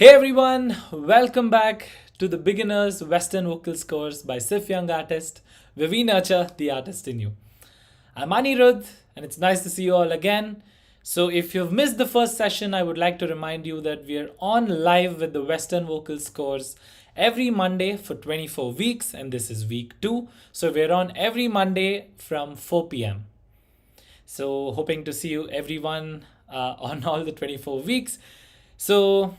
Hey everyone, welcome back to the Beginners Western Vocals course by SIFF Young Artist, where we nurture the artist in you. I'm Anirudh, and it's nice to see you all again. So, if you've missed the first session, I would like to remind you that we're on live with the Western Vocals course every Monday for 24 weeks, and this is week 2. So, we're on every Monday from 4 pm. So, hoping to see you everyone on all the 24 weeks. So,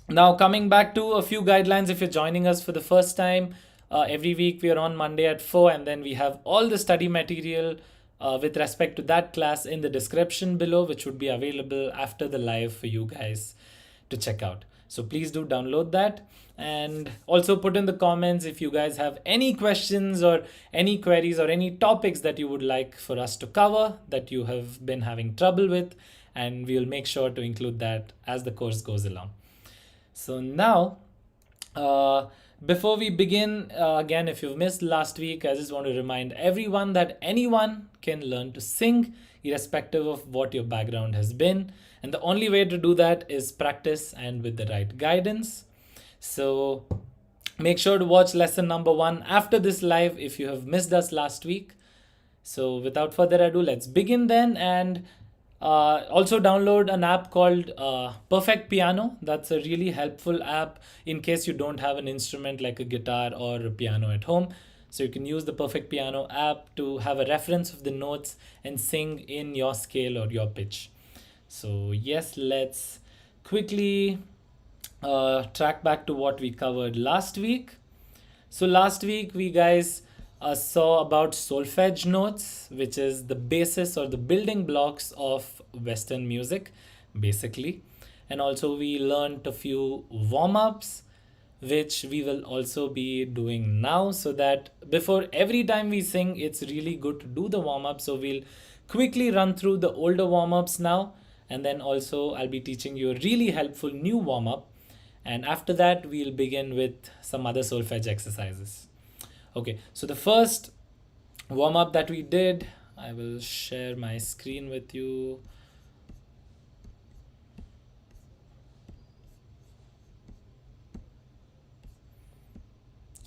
now, coming back to a few guidelines, if you're joining us for the first time, every week we are on Monday at 4, and then we have all the study material with respect to that class in the description below, which would be available after the live for you guys to check out. So please do download that, and also put in the comments if you guys have any questions or any queries or any topics that you would like for us to cover that you have been having trouble with, and we'll make sure to include that as the course goes along. So now, before we begin, again, if you've missed last week, I just want to remind everyone that anyone can learn to sing irrespective of what your background has been. And the only way to do that is practice and with the right guidance. So make sure to watch lesson number 1 after this live if you have missed us last week. So without further ado, let's begin then. And also download an app called Perfect Piano. That's a really helpful app in case you don't have an instrument like a guitar or a piano at home. So you can use the Perfect Piano app to have a reference of the notes and sing in your scale or your pitch. So yes, let's quickly track back to what we covered last week. So last week we guys saw about solfege notes, which is the basis or the building blocks of Western music, basically. And also we learned a few warm-ups, which we will also be doing now, so that before every time we sing, it's really good to do the warm-up. So we'll quickly run through the older warm-ups now, and then also I'll be teaching you a really helpful new warm-up. And after that, we'll begin with some other solfege exercises. Okay, so the first warm-up that we did, I will share my screen with you.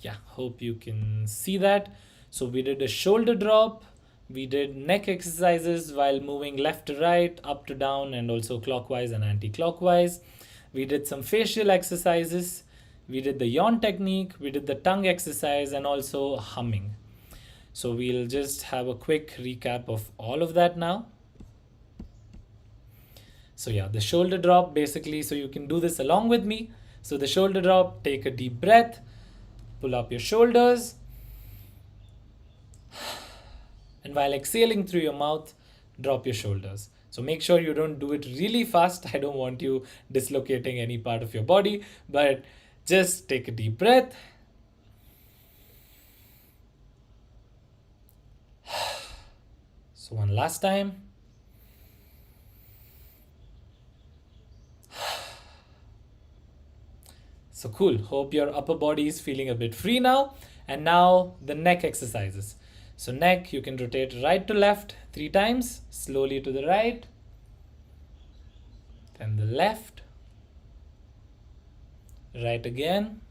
Yeah, hope you can see that. So we did a shoulder drop, we did neck exercises while moving left to right, up to down, and also clockwise and anti-clockwise. We did some facial exercises. We did the yawn technique, we did the tongue exercise, and also humming. So we'll just have a quick recap of all of that now. So yeah, the shoulder drop basically, so you can do this along with me. So the shoulder drop, take a deep breath, pull up your shoulders, and while exhaling through your mouth, drop your shoulders. So make sure you don't do it really fast. I don't want you dislocating any part of your body, but just take a deep breath. So one last time. So cool. Hope your upper body is feeling a bit free now. And now the neck exercises. So neck, you can rotate right to left 3 times, slowly to the right, then the left, right again,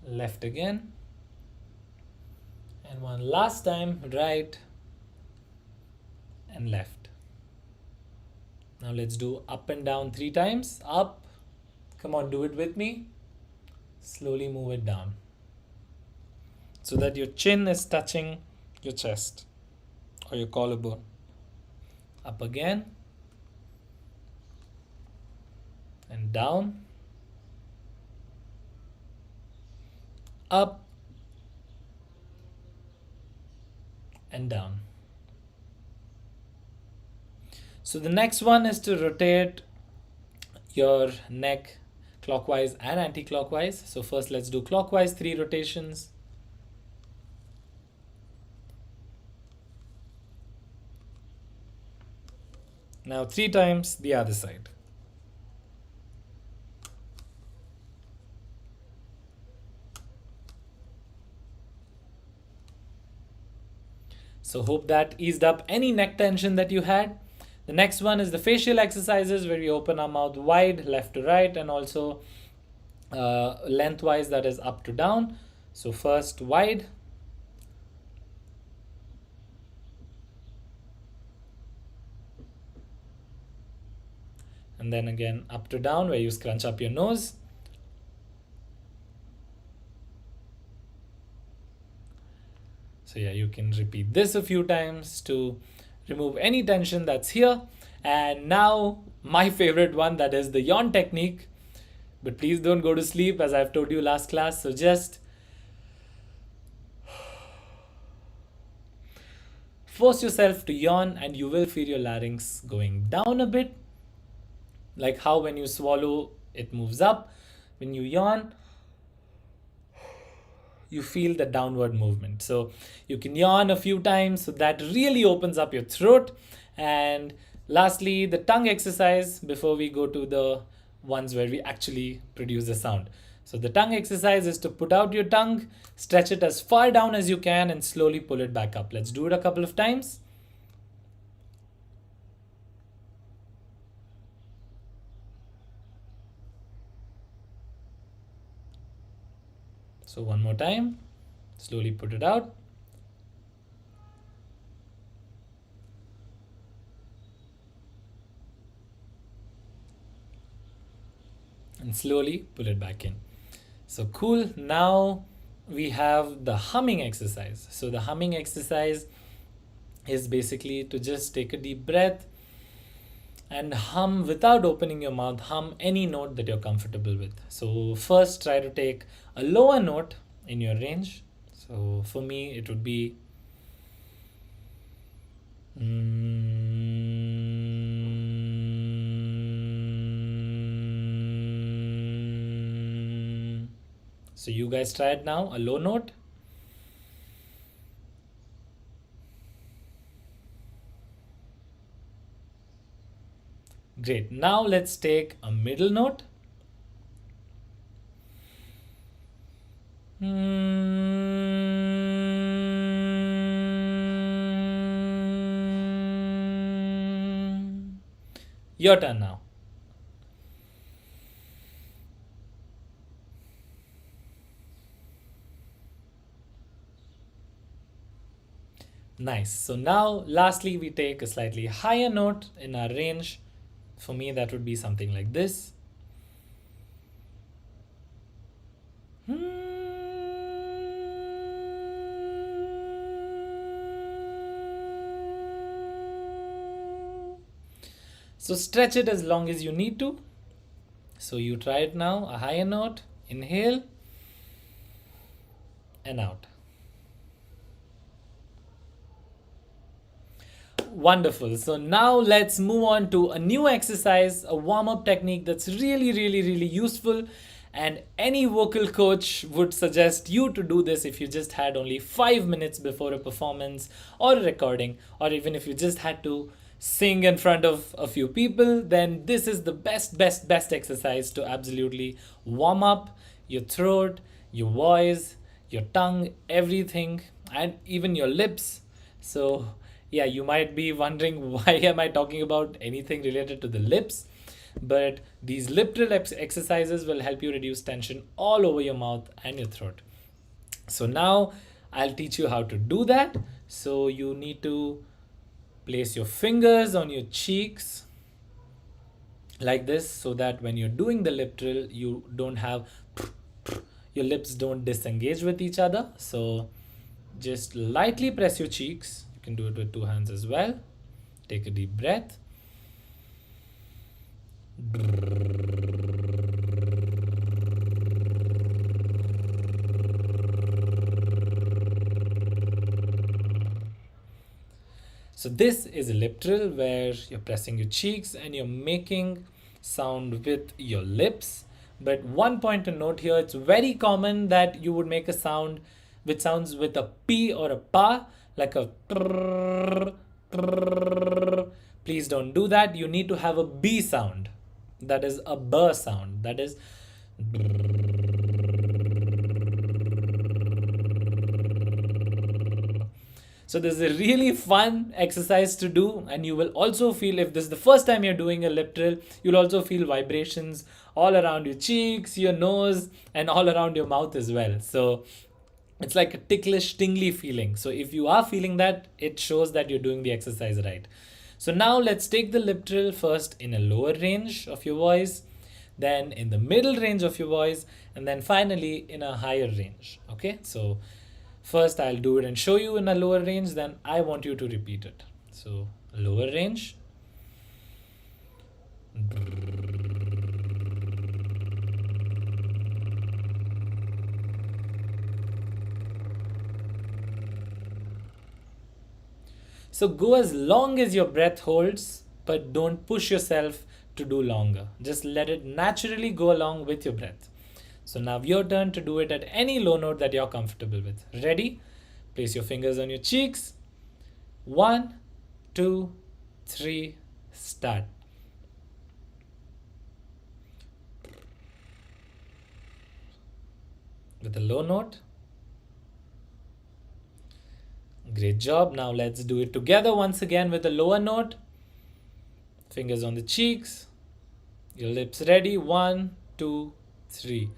left again, and one last time, right and left. Now let's do up and down 3 times. Up, come on, do it with me. Slowly move it down so that your chin is touching your chest or your collarbone. Up again and down, up and down. So the next one is to rotate your neck clockwise and anti-clockwise. So first let's do clockwise 3 rotations. Now 3 times the other side. So hope that eased up any neck tension that you had. The next one is the facial exercises, where we open our mouth wide, left to right, and also lengthwise, that is up to down. So first wide, and then again up to down, where you scrunch up your nose. So yeah, you can repeat this a few times to remove any tension that's here. And now my favorite one, that is the yawn technique. But please don't go to sleep, as I've told you last class. So just force yourself to yawn, and you will feel your larynx going down a bit. Like how when you swallow, it moves up. When you yawn, you feel the downward movement. So you can yawn a few times, so that really opens up your throat. And lastly, the tongue exercise before we go to the ones where we actually produce a sound. So the tongue exercise is to put out your tongue, stretch it as far down as you can, and slowly pull it back up. Let's do it a couple of times. So one more time, slowly put it out. And slowly pull it back in. So cool. Now we have the humming exercise. So the humming exercise is basically to just take a deep breath and hum without opening your mouth. Hum any note that you're comfortable with. So first try to take a lower note in your range. So for me it would be so you guys try it now, a low note. Great. Now let's take a middle note. Your turn now. Nice. So now lastly we take a slightly higher note in our range. For me that would be something like this. So stretch it as long as you need to. So you try it now, a higher note, inhale and out. Wonderful. So now let's move on to a new exercise, a warm-up technique that's really useful, and any vocal coach would suggest you to do this if you just had only 5 minutes before a performance or a recording, or even if you just had to sing in front of a few people. Then this is the best exercise to absolutely warm up your throat, your voice, your tongue, everything, and even your lips. So yeah, you might be wondering why am I talking about anything related to the lips, but these lip trill exercises will help you reduce tension all over your mouth and your throat. So now I'll teach you how to do that. So you need to place your fingers on your cheeks like this, so that when you're doing the lip trill, you don't have your lips don't disengage with each other. So just lightly press your cheeks. You can do it with 2 hands as well. Take a deep breath. So this is a lip trill where you're pressing your cheeks and you're making sound with your lips. But one point to note here, it's very common that you would make a sound which sounds with a P or a pa, like a trrr, trrr. Please don't do that. You need to have a B sound. That is a B sound. That is So this is a really fun exercise to do, and you will also feel, if this is the first time you're doing a lip trill, you'll also feel vibrations all around your cheeks, your nose, and all around your mouth as well. So it's like a ticklish, tingly feeling. So if you are feeling that, it shows that you're doing the exercise right. So now let's take the lip trill first in a lower range of your voice, then in the middle range of your voice, and then finally in a higher range. Okay, so first I'll do it and show you in a lower range, then I want you to repeat it. So lower range. So go as long as your breath holds, but don't push yourself to do longer. Just let it naturally go along with your breath. So now your turn to do it at any low note that you're comfortable with. Ready? Place your fingers on your cheeks. 1, 2, 3, start. With a low note. Great job. Now let's do it together once again with a lower note. Fingers on the cheeks. Your lips ready. 1, 2, 3.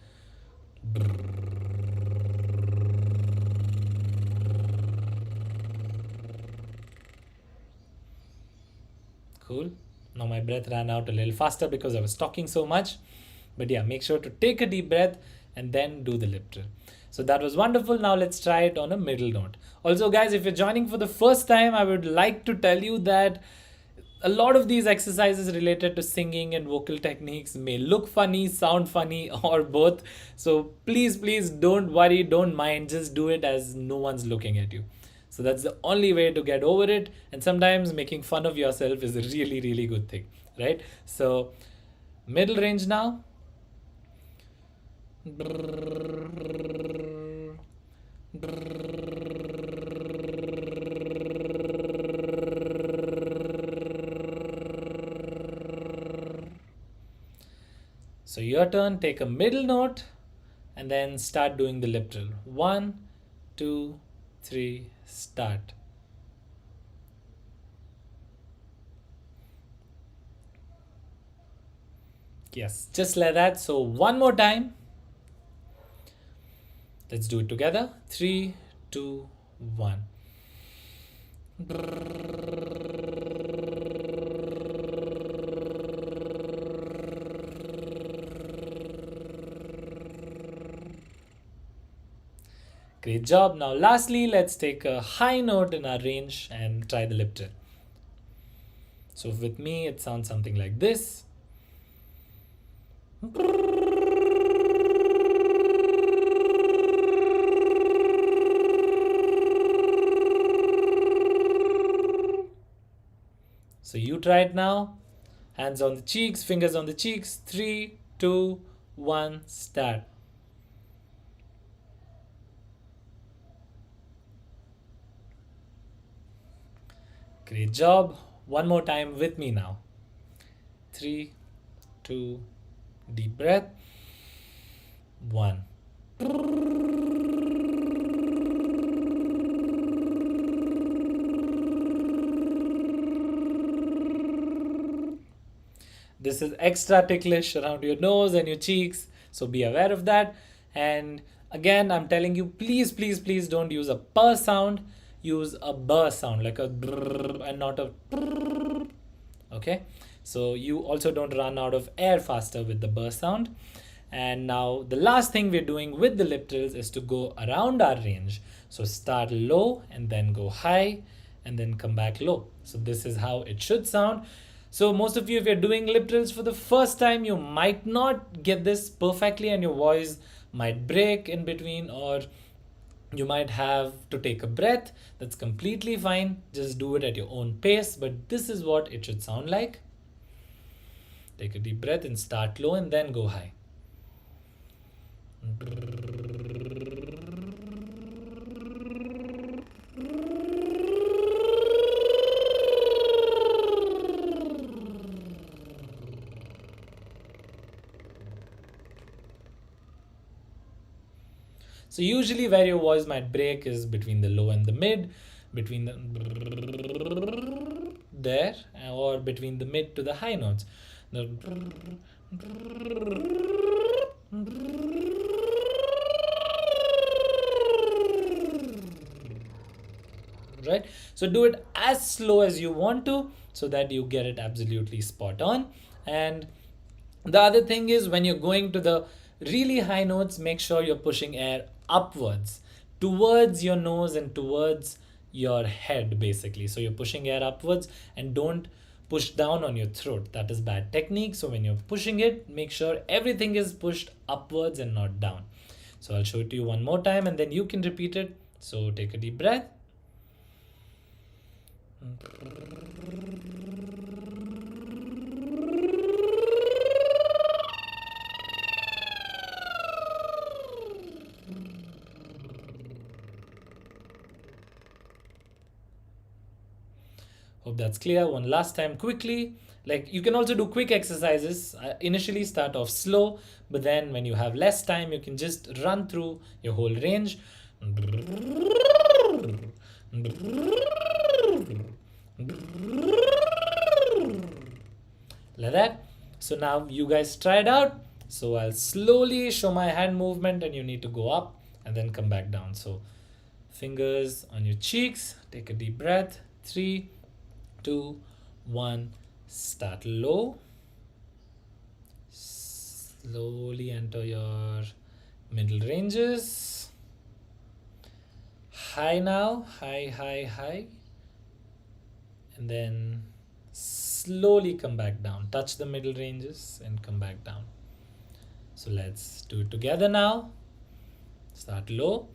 Cool. Now my breath ran out a little faster because I was talking so much. But yeah, make sure to take a deep breath and then do the lip trill. So that was wonderful. Now let's try it on a middle note. Also guys, if you're joining for the first time, I would like to tell you that a lot of these exercises related to singing and vocal techniques may look funny, sound funny, or both. So please don't worry, don't mind, just do it as no one's looking at you. So that's the only way to get over it. And sometimes making fun of yourself is a really good thing, right? So middle range now. So your turn, take a middle note and then start doing the lip trill. 1, 2, 3, start. Yes, just like that. So one more time. Let's do it together. 3, 2, 1. Great job. Now lastly, let's take a high note in our range and try the lip trill. So with me, it sounds something like this. So you try it now. Hands on the cheeks, fingers on the cheeks. 3, 2, 1, start. Great job. One more time with me now. 3, 2, deep breath. 1. This is extra ticklish around your nose and your cheeks, so be aware of that. And again, I'm telling you, please don't use a p sound. Use a b sound, like a brrr and not a brrr. Okay, so you also don't run out of air faster with the b sound. And now the last thing we're doing with the lip trills is to go around our range. So start low and then go high and then come back low. So this is how it should sound. So most of you, if you're doing lip trills for the first time, you might not get this perfectly and your voice might break in between, or you might have to take a breath. That's completely fine. Just do it at your own pace. But this is what it should sound like. Take a deep breath and start low and then go high. So usually where your voice might break is between the low and the mid. between the there, or between the mid to the high notes. The right, so do it as slow as you want to so that you get it absolutely spot on. And the other thing is, when you're going to the really high notes, make sure you're pushing air upwards towards your nose and towards your head, basically. So you're pushing air upwards and don't push down on your throat. That is bad technique. So when you're pushing it, make sure everything is pushed upwards and not down. So I'll show it to you one more time and then you can repeat it. So take a deep breath. Hope that's clear. One last time quickly. Like, you can also do quick exercises. Initially start off slow, but then when you have less time, you can just run through your whole range. Like that. So now you guys try it out. So I'll slowly show my hand movement and you need to go up and then come back down. So fingers on your cheeks. Take a deep breath. 3, 2, 1. Start low. Slowly enter your middle ranges. High now. High, high, high. And then slowly come back down. Touch the middle ranges and come back down. So let's do it together now. Start low.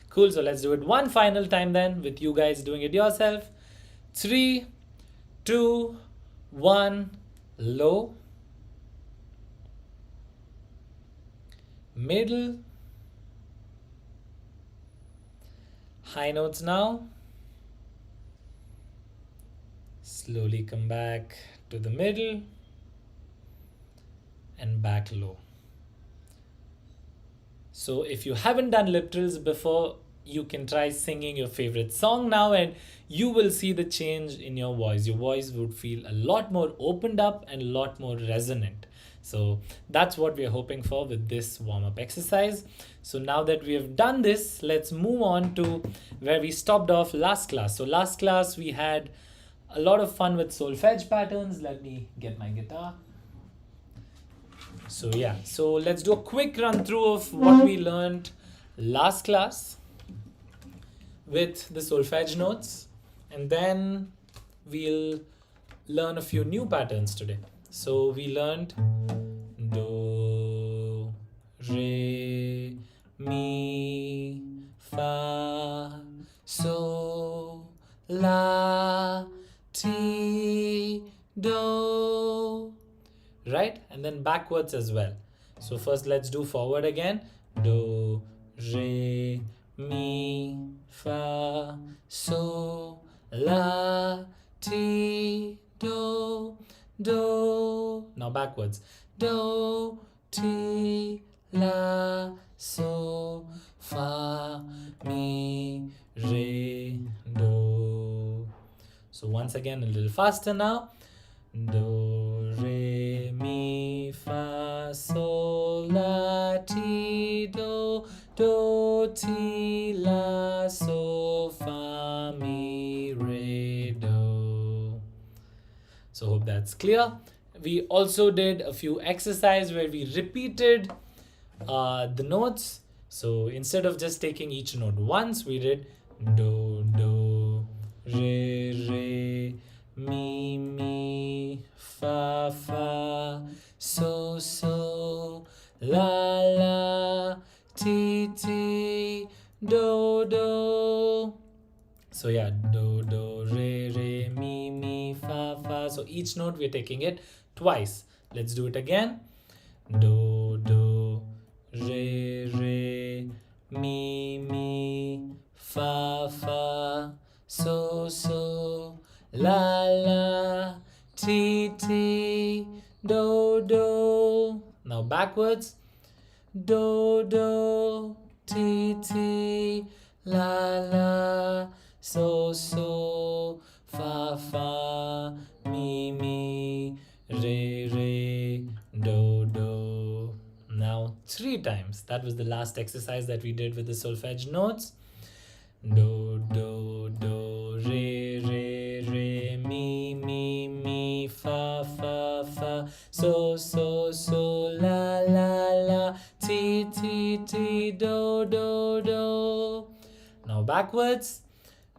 Cool, so let's do it one final time then with you guys doing it yourself. 3, 2, 1, low, middle, high notes now. Slowly come back to the middle and back low. So if you haven't done lip trills before, you can try singing your favorite song now and you will see the change in your voice. Your voice would feel a lot more opened up and a lot more resonant. So that's what we're hoping for with this warm-up exercise. So now that we have done this, let's move on to where we stopped off last class. So last class we had a lot of fun with solfege patterns. Let me get my guitar. So yeah, so let's do a quick run through of what we learned last class with the solfege notes, and then we'll learn a few new patterns today. So we learned do, re, mi, fa, so, la, ti, do. Right? And then backwards as well. So first let's do forward again. Do, re, mi, fa, so, la, ti, do, do. Now backwards. Do, ti, la, so, fa, mi, re, do. So once again a little faster now. Do, re, mi, fa, sol, la, ti, do, do, ti, la, so, fa, mi, re, do. So hope that's clear. We also did a few exercises where we repeated the notes. So instead of just taking each note once, we did do, do, re, re, mi, mi, fa, fa, so, so, la, la, ti, ti, do, do. So yeah, do, do, re, re, mi, mi, fa, fa. So each note we're taking it twice. Let's do it again. Do, do, re, re, backwards. Do, do, ti, ti, la, la, so, so, fa, fa, mi, mi, re, re, do, do. Now 3 times. That was the last exercise that we did with the solfege notes. Do, do, do, re, re, re, mi, fa, fa, fa, so, so, so, la, la, la, ti, ti, ti, do, do, do. Now backwards.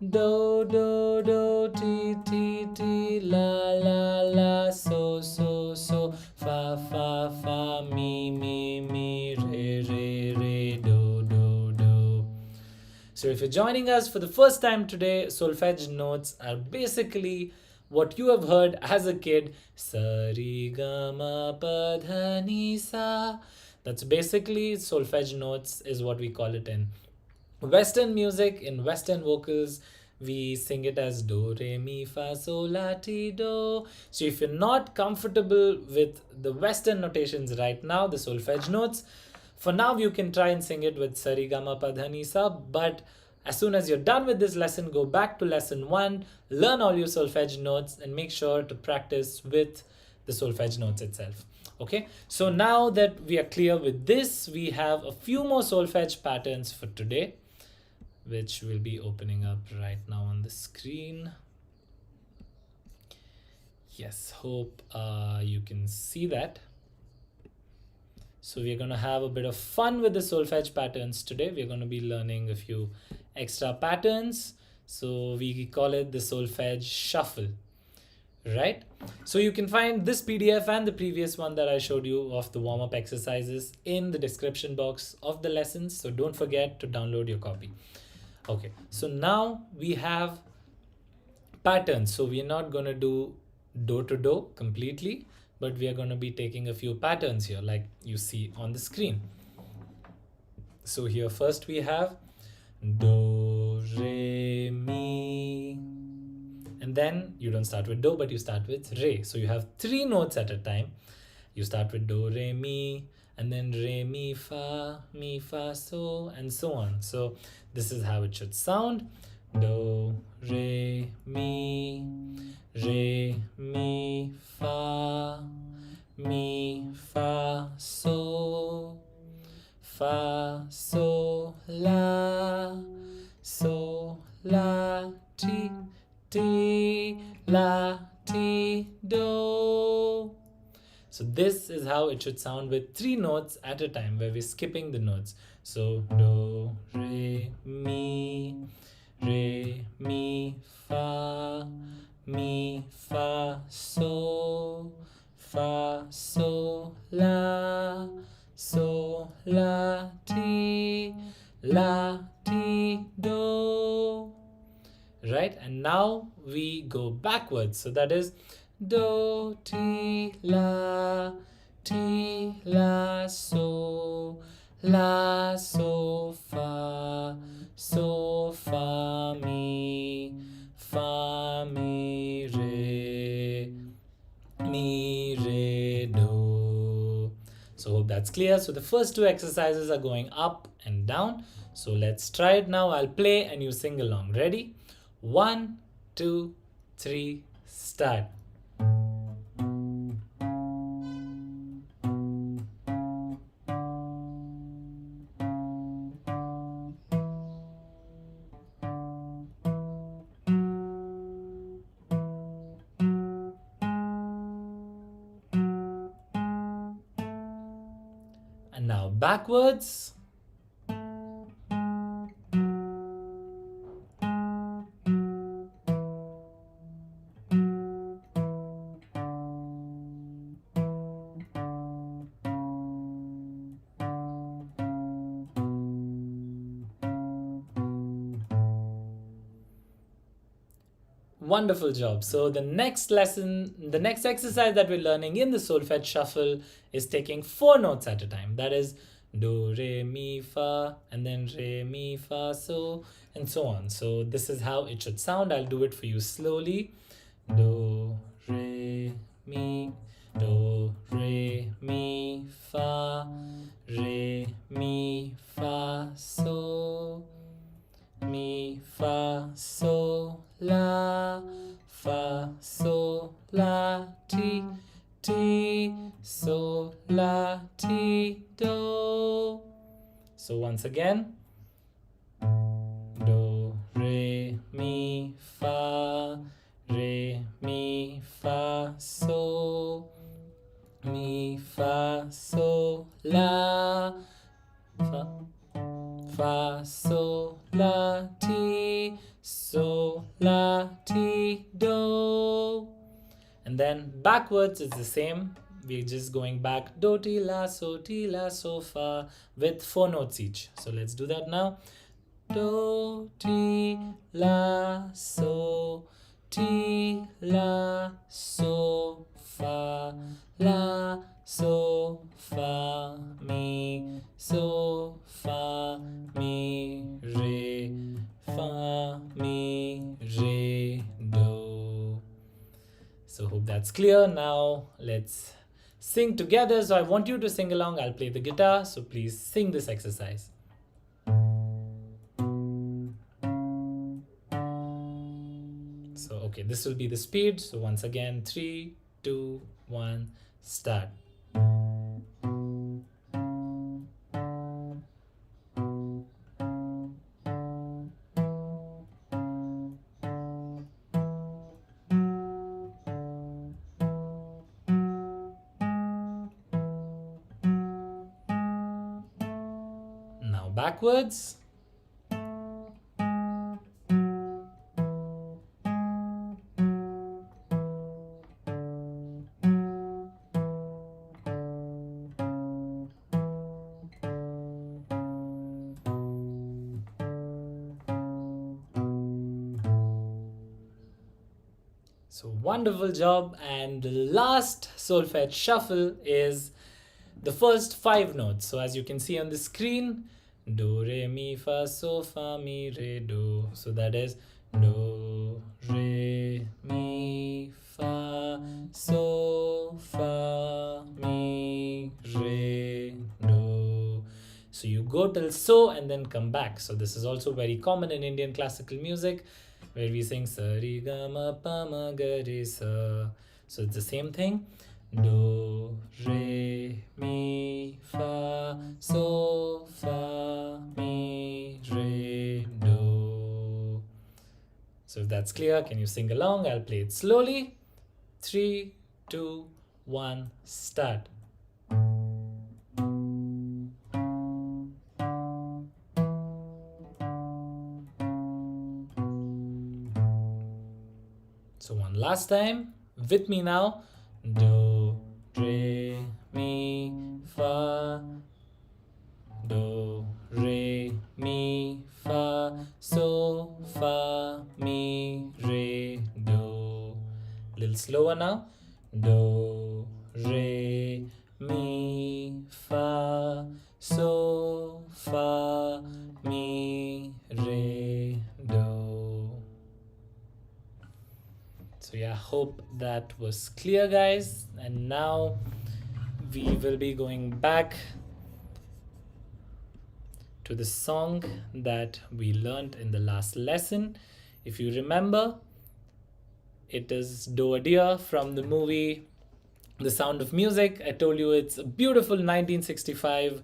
Do, do, do, ti, ti, ti, la, la, la, so, so, so, fa, fa, fa, mi, re, re, re, do, do, do. So if you're joining us for the first time today, solfege notes are basically what you have heard as a kid. Sa, ri, ga, ma, pa, dha, ni, sa. That's basically solfege notes is what we call it in Western music. In Western vocals, we sing it as do, re, mi, fa, sol, la, ti, do. So if you're not comfortable with the Western notations right now, the solfege notes, for now you can try and sing it with sa, ri, ga, ma, pa, dha, ni, sa. But as soon as you're done with this lesson, go back to lesson 1, learn all your solfege notes, and make sure to practice with the solfege notes itself. Okay, so now that we are clear with this, we have a few more solfege patterns for today, which will be opening up right now on the screen. Yes, hope you can see that. So we're going to have a bit of fun with the solfege patterns today. We're going to be learning a few extra patterns. So we call it the solfege shuffle, right? So you can find this PDF and the previous one that I showed you of the warm-up exercises in the description box of the lessons. So don't forget to download your copy. Okay, so now we have patterns. So we're not going to do do to do completely, but we are going to be taking a few patterns here like you see on the screen. So here first we have do, re, mi, and then you don't start with do, but you start with re. So you have 3 notes at a time. You start with do, re, mi, and then re, mi, fa, so, and so on. So this is how it should sound. Do, re, mi, fa, so, fa, so, la, ti, ti, la, ti, do. So this is how it should sound with 3 notes at a time where we're skipping the notes. So do, re, mi, fa, so, la, ti, do. Right, and now we go backwards. So that is do, ti, la, so, fa, mi, re, do. So hope that's clear. So the first 2 exercises are going up and down. So let's try it now. I'll play and you sing along. Ready? 1, 2, 3, start. And now backwards. Wonderful job. So the next lesson, the next exercise that we're learning in the solfege shuffle is taking 4 notes at a time. That is do, re, mi, fa, and then re, mi, fa, so, and so on. So this is how it should sound. I'll do it for you slowly. Do, re, mi, Do, re, mi, fa, re, mi, fa, so, mi, fa, so, la, fa, so, la, ti, ti, so, la, ti, do. So once again, do, re, mi, fa, so, mi, fa, so, la, fa, so, la, ti, so, la, ti, do. And then backwards is the same. We're just going back do, ti, la, so, fa with 4 notes each. So let's do that now. Do, ti, la, so, ti, la, so, fa, la, so, fa, mi, so, fa, mi, re, fa, mi, re, do. So hope that's clear. Now let's sing together. So I want you to sing along. I'll play the guitar. So please sing this exercise. So okay, this will be the speed. So once again, 3, 2, 1, start. Now backwards. So wonderful job. And the last solfege shuffle is the first 5 notes. So as you can see on the screen, do, re, mi, fa, so, fa, mi, re, do. So that is do, re, mi, fa, so, fa, mi, re, do. So you go till so and then come back. So this is also very common in Indian classical music, where we sing sa, ri, ga, ma, pa, ma, ga, re, sa. So it's the same thing. Do, re, mi, fa, so, fa, mi, re, do. So if that's clear, can you sing along? I'll play it slowly. 3, 2, 1, start. So one last time, with me now. Do, re, mi, fa, do, re, mi, fa, so, fa, mi, re, do. Little slower now. Do, re, mi, fa, so, fa, mi, re, do. So yeah, hope that was clear, guys. And now we will be going back to the song that we learned in the last lesson. If you remember, it is Do a Deer from the movie The Sound of Music. I told you it's a beautiful 1965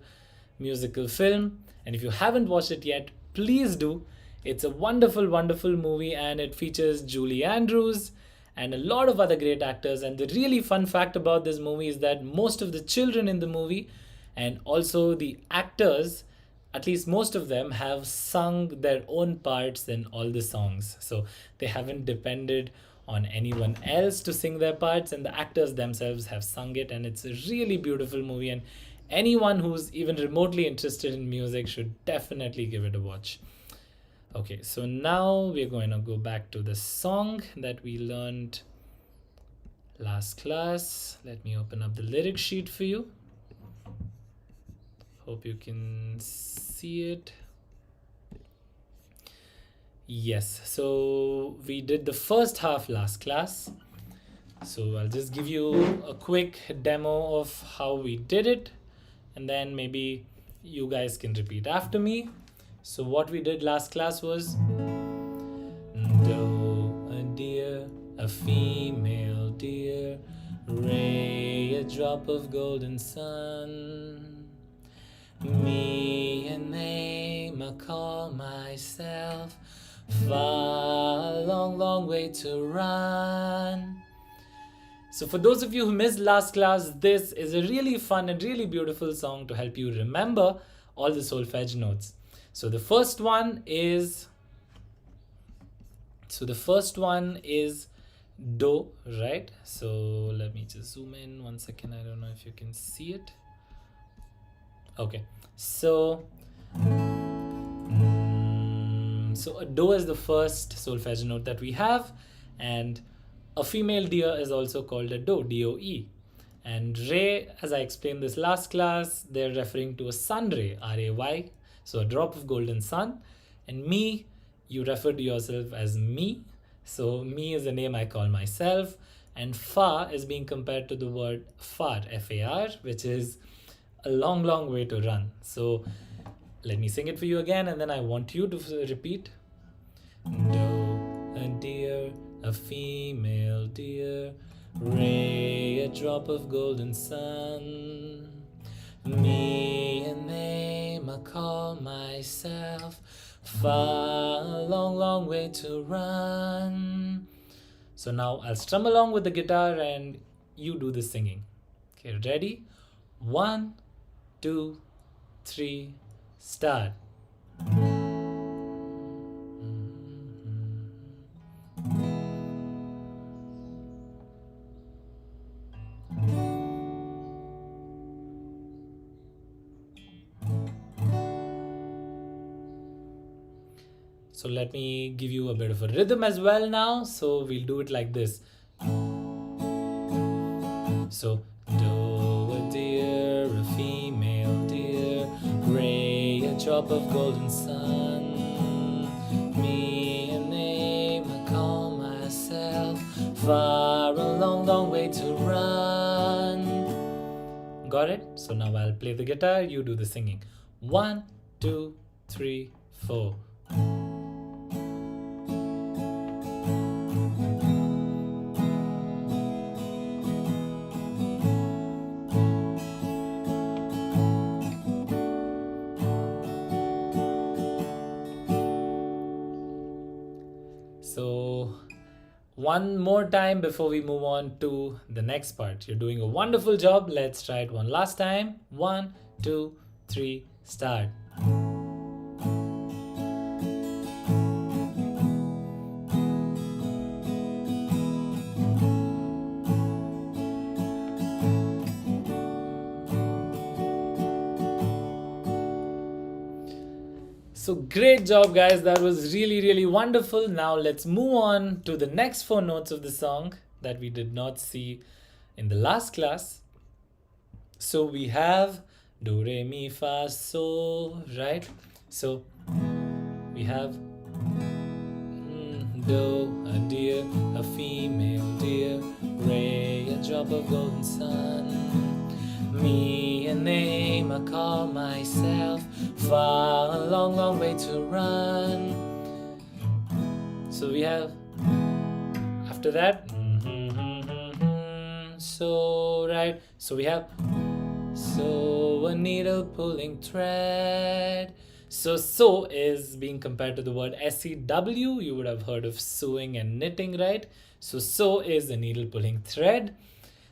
musical film. And if you haven't watched it yet, please do. It's a wonderful, wonderful movie, and it features Julie Andrews and a lot of other great actors. And the really fun fact about this movie is that most of the children in the movie and also the actors, at least most of them, have sung their own parts in all the songs. So they haven't depended on anyone else to sing their parts, and the actors themselves have sung it. And it's a really beautiful movie, and anyone who's even remotely interested in music should definitely give it a watch. Okay, so now we're going to go back to the song that we learned last class. Let me open up the lyric sheet for you. Hope you can see it. Yes, so we did the first half last class. So I'll just give you a quick demo of how we did it, and then maybe you guys can repeat after me. So what we did last class was do, a deer, a female deer, ray, a drop of golden sun, me a name I call myself, far, long, long way to run. So for those of you who missed last class, this is a really fun and really beautiful song to help you remember all the solfege notes. So the first one is do, right? So let me just zoom in 1 second. I don't know if you can see it. Okay, so a do is the first solfege note that we have, and a female deer is also called a do, D-O-E. And ray, as I explained this last class, they're referring to a sun ray, R-A-Y, so a drop of golden sun. And me, you refer to yourself as me, so me is the name I call myself. And far is being compared to the word far, F-A-R, which is a long, long way to run. So let me sing it for you again, and then I want you to repeat. Do, a deer, a female deer, ray, a drop of golden sun, me a name I call myself, far, long, long way to run. So now I'll strum along with the guitar and you do the singing. Okay, ready? 1, 2, 3, start. So let me give you a bit of a rhythm as well now. So we'll do it like this. So do, a deer, a female deer, ray, a drop of golden sun, me a name I call myself, far, a long, long way to run. Got it? So now I'll play the guitar, you do the singing. 1, 2, 3, 4. So one more time before we move on to the next part. You're doing a wonderful job. Let's try it one last time. 1, 2, 3, start. So great job, guys. That was really, really wonderful. Now let's move on to the next 4 notes of the song that we did not see in the last class. So we have do, re, mi, fa, sol, right? So we have do, a deer, a female deer, ray, a drop of golden sun, me a name I call myself, far, a long, long way to run. So we have after that so, right? So we have so, a needle pulling thread. So is being compared to the word SEW. You would have heard of sewing and knitting, right? So is a needle pulling thread.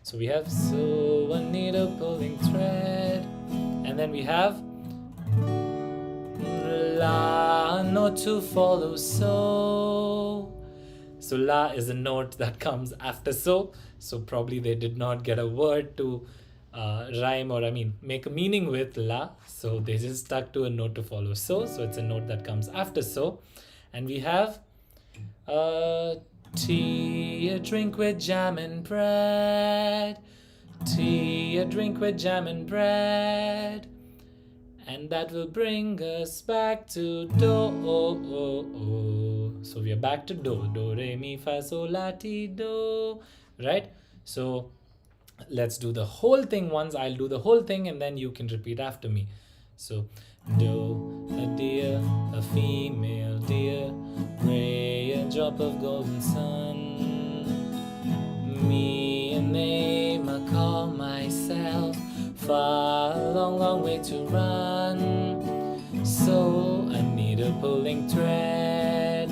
So we have so, a needle pulling thread. And then we have la, note to follow so. So la is a note that comes after so. So probably they did not get a word to rhyme, or make a meaning with la. So they just stuck to a note to follow so. So it's a note that comes after so. And we have tea, a drink with jam and bread. Tea, a drink with jam and bread. And that will bring us back to do. So we are back to do. Do, re, mi, fa, sol, la, ti, do. Right? So let's do the whole thing once. I'll do the whole thing and then you can repeat after me. So, do, a deer, a female deer, ray, a drop of golden sun. Me, a name I call myself, far, a long, long way to run. So, I need a pulling thread.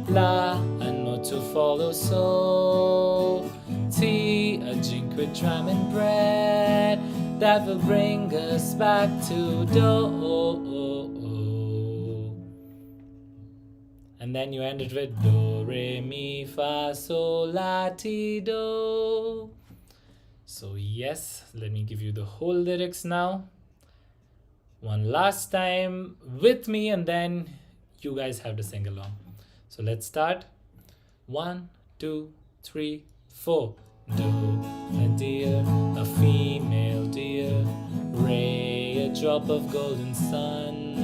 La, a note to follow. So, T, a drink with jam and bread that will bring us back to do. And then you end it with do, re, mi, fa, sol, la, ti, do. So yes, let me give you the whole lyrics now. One last time with me and then you guys have to sing along. So let's start. 1, 2, 3, 4. Do, a deer, a female deer, ray, a drop of golden sun.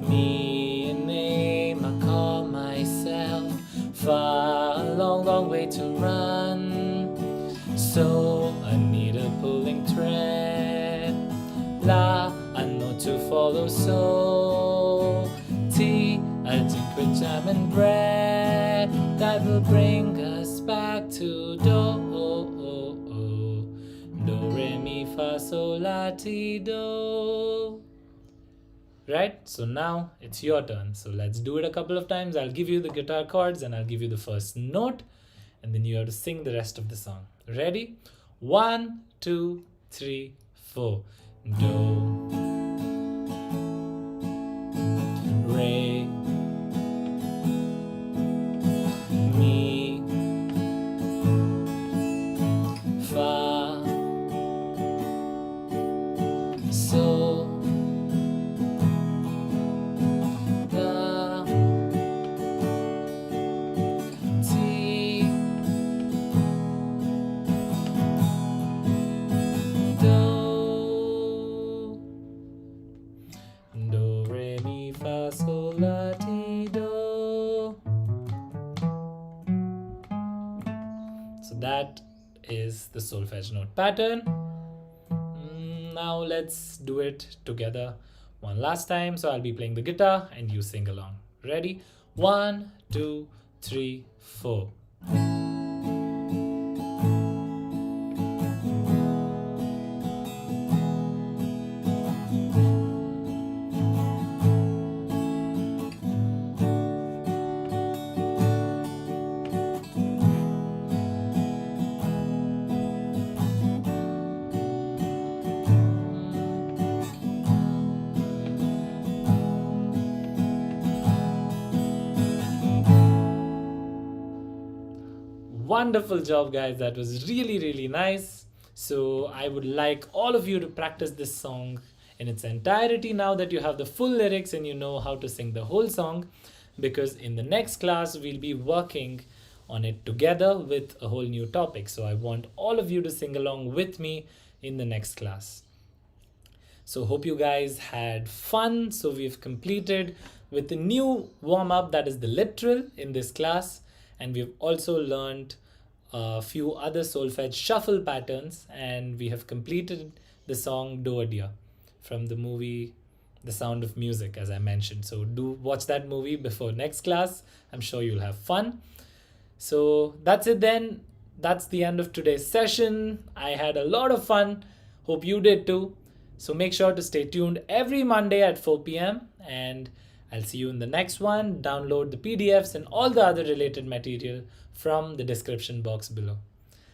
Me, a name I call myself, far, a long, long way to run. So I need a pulling thread. La, a note to follow. So T, a drink with jam and bread that will bring us back to do. Do, re, mi, fa, sol, la, ti, do. Right? So now it's your turn. So let's do it a couple of times. I'll give you the guitar chords and I'll give you the first note and then you have to sing the rest of the song. Ready? 1, 2, 3, 4. Do, re, mi, fa, sol, la, ti, do. Do, re, mi, fa, sol, la, ti, do. So that is the solfege note pattern. Now let's do it together one last time. So I'll be playing the guitar and you sing along. Ready? 1, 2, 3, 4. Wonderful job, guys. That was really, really nice. So I would like all of you to practice this song in its entirety now that you have the full lyrics and you know how to sing the whole song, because in the next class we'll be working on it together with a whole new topic. So I want all of you to sing along with me in the next class. So hope you guys had fun. So we've completed with the new warm-up, that is the lip trill, in this class, and we've also learned a few other solfege shuffle patterns, and we have completed the song Do a Deer from the movie The Sound of Music, as I mentioned. So do watch that movie before next class. I'm sure you'll have fun. So that's it then. That's the end of today's session. I had a lot of fun. Hope you did too. So make sure to stay tuned every Monday at 4 p.m. and I'll see you in the next one. Download the PDFs and all the other related material from the description box below.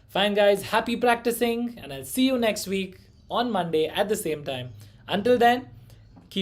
Fine, guys. Happy practicing, and I'll see you next week on Monday at the same time. Until then,